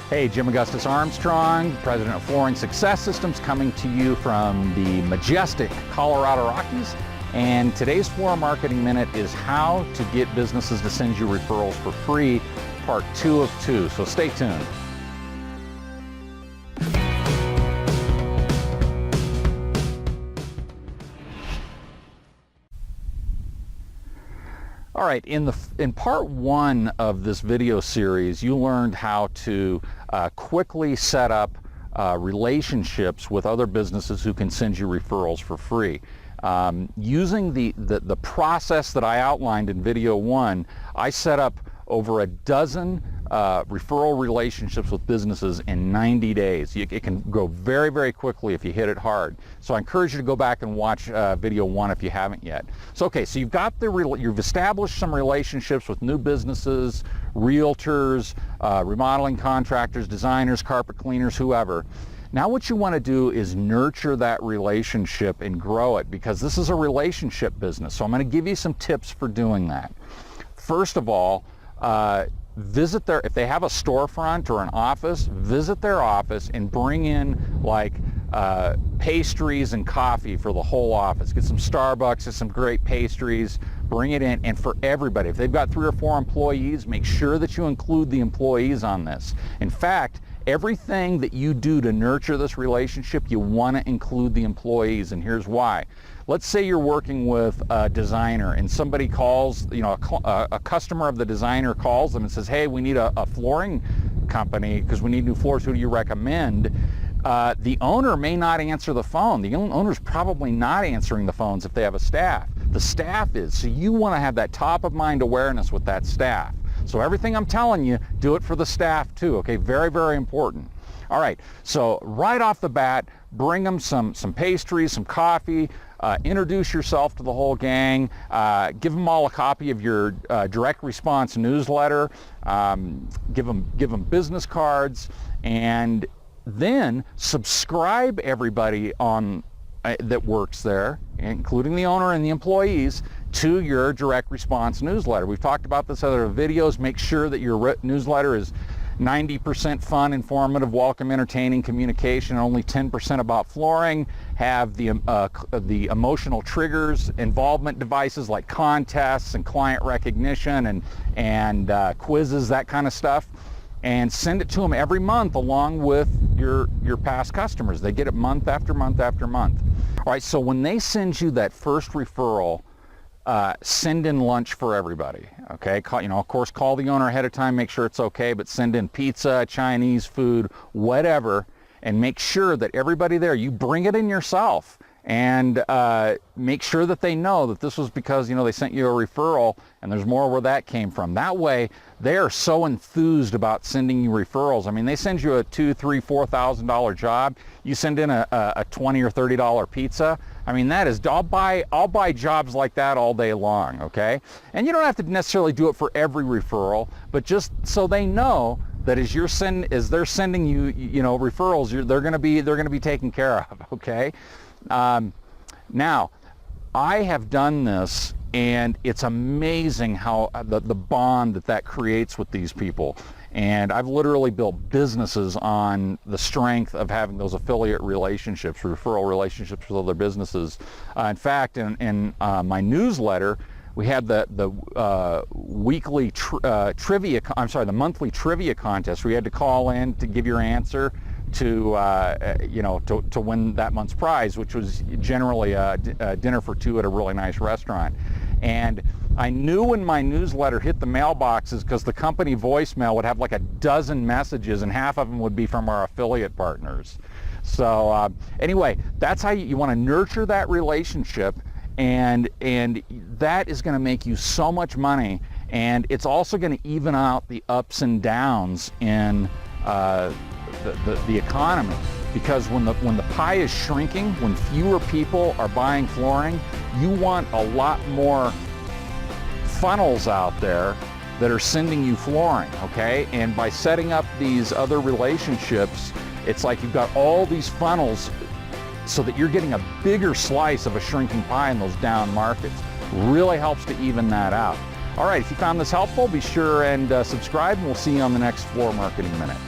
Hey, Jim Augustus Armstrong, President of Flooring Success Systems, coming to you from the majestic Colorado Rockies. And today's Floor Marketing Minute is how to get businesses to send you referrals for free, part 2 of 2. So stay tuned. All right, in part 1 of this video series, you learned how to quickly set up relationships with other businesses who can send you referrals for free. Using the process that I outlined in video 1, I set up over a dozen referral relationships with businesses in 90 days. It can go very, very quickly if you hit it hard. So I encourage you to go back and watch video 1 if you haven't yet. So okay, so you've established some relationships with new businesses, realtors, remodeling contractors, designers, carpet cleaners, whoever. Now what you want to do is nurture that relationship and grow it, because this is a relationship business. So I'm going to give you some tips for doing that. First of all, visit if they have a storefront or an office, visit their office and bring in like pastries and coffee for the whole office. Get some Starbucks, get some great pastries, bring it in. And for everybody, if they've got 3 or 4 employees, make sure that you include the employees on this. In fact, everything that you do to nurture this relationship, you want to include the employees, and here's why. Let's say you're working with a designer and somebody calls, a customer of the designer calls them and says, hey, we need a flooring company because we need new floors. Who do you recommend? The owner may not answer the phone. The owner's probably not answering the phones if they have a staff. The staff is. So you want to have that top of mind awareness with that staff. So everything I'm telling you, do it for the staff too, okay? Very, very important. All right, so right off the bat, bring them some pastries, some coffee, introduce yourself to the whole gang, give them all a copy of your direct response newsletter, give them business cards, and then subscribe everybody on that works there, including the owner and the employees, to your direct response newsletter. We've talked about this in other videos. Make sure that your newsletter is 90% fun, informative, welcome, entertaining communication, only 10% about flooring. Have the emotional triggers, involvement devices like contests and client recognition and quizzes, that kind of stuff. And send it to them every month along with your past customers. They get it month after month after month. All right, so when they send you that first referral, send in lunch for everybody, okay? Of course, call the owner ahead of time, make sure it's okay, but send in pizza, Chinese food, whatever, and make sure that everybody there, you bring it in yourself, and make sure that they know that this was because, they sent you a referral, and there's more where that came from. That way, they are so enthused about sending you referrals. I mean, they send you a $2,000, $3,000, $4,000 job. You send in a $20 or $30 pizza. I mean, that is, I'll buy jobs like that all day long, okay? And you don't have to necessarily do it for every referral, but just so they know that as they're sending you, referrals, they're going to be taken care of, okay? Now, I have done this, and it's amazing how the bond that creates with these people. And I've literally built businesses on the strength of having those affiliate relationships, referral relationships with other businesses. In fact, in my newsletter, we had the weekly trivia. The monthly trivia contest. We had to call in to give your answer to win that month's prize, which was generally a dinner for 2 at a really nice restaurant. And I knew when my newsletter hit the mailboxes, because the company voicemail would have like a dozen messages, and half of them would be from our affiliate partners. So anyway, that's how you want to nurture that relationship, and that is going to make you so much money, and it's also going to even out the ups and downs in the economy. Because when the pie is shrinking, when fewer people are buying flooring, you want a lot more funnels out there that are sending you flooring, okay? And by setting up these other relationships, it's like you've got all these funnels so that you're getting a bigger slice of a shrinking pie in those down markets. Really helps to even that out. All right, if you found this helpful, be sure and subscribe, and we'll see you on the next Floor Marketing Minute.